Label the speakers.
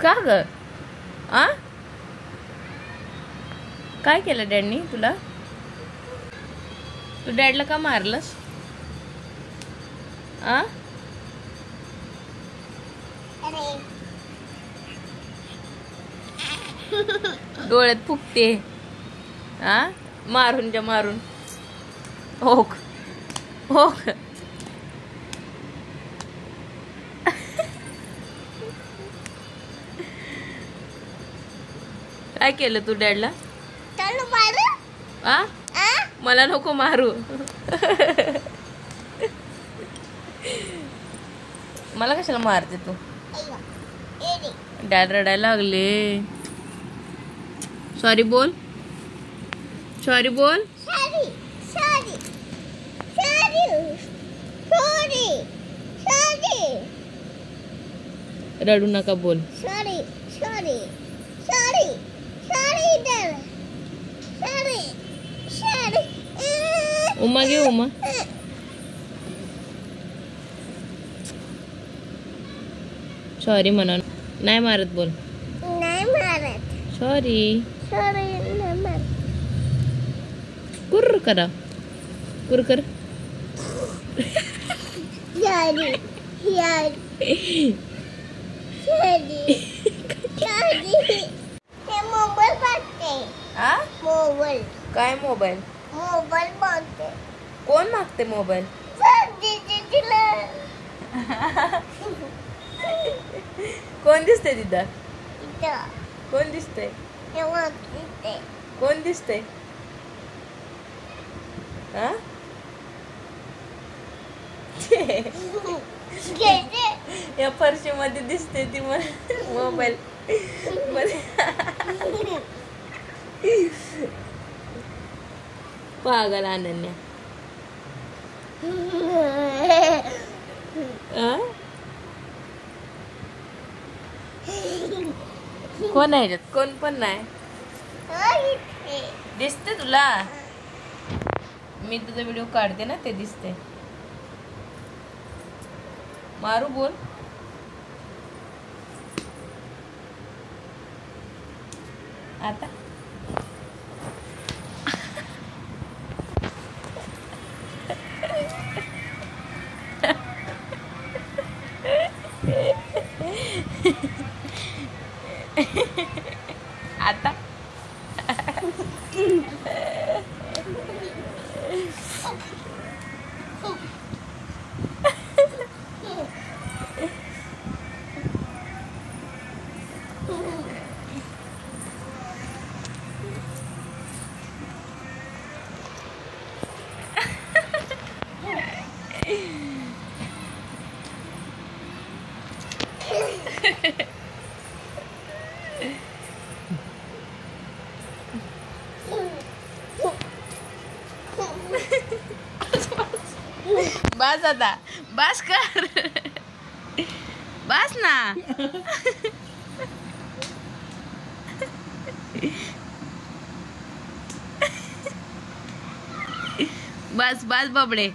Speaker 1: का ग? आ काय केलं डॅडनी तुला? तू डॅडला का मारलंस? आ डोळ्यात फुकते. आ मारून जा मारून. ओक ओक काय केलं तू डॅडला? आ मला नको मारू. मला कशाला मारते तू? डॅड रडायला लागले. सॉरी बोल. सॉरी बोल. रडू नका बोल. उमा घे उमा. सॉरी म्हणा. नाही मारत बोल. सॉरी. कुर्र करा. कुर्र कर. मोबाईल काय? मोबाईल मागते. कोण मागते मोबाईल? कोण दिसते तिथं? कोण दिसते? कोण दिसते? हा या फरशी मध्ये दिसते ती मोबाईल पागल अनन्या. कोण आहे ह्याच्यात? कोण पण नाही दिसते तुला. मी तुझा व्हिडिओ काढते ना ते दिसते. मारू बोल. आता आता बस आता. बस कर. बस ना. बस बस बबडे.